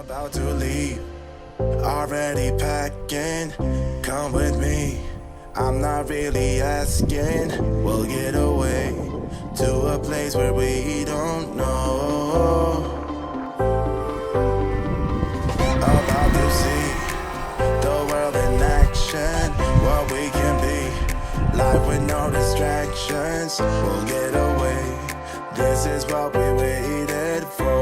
About to leave, already packing. Come with me, I'm not really asking. We'll get away to a place where we don't know. About to see the world in action, what we can be, life with no distractions. We'll get away, this is what we waited for.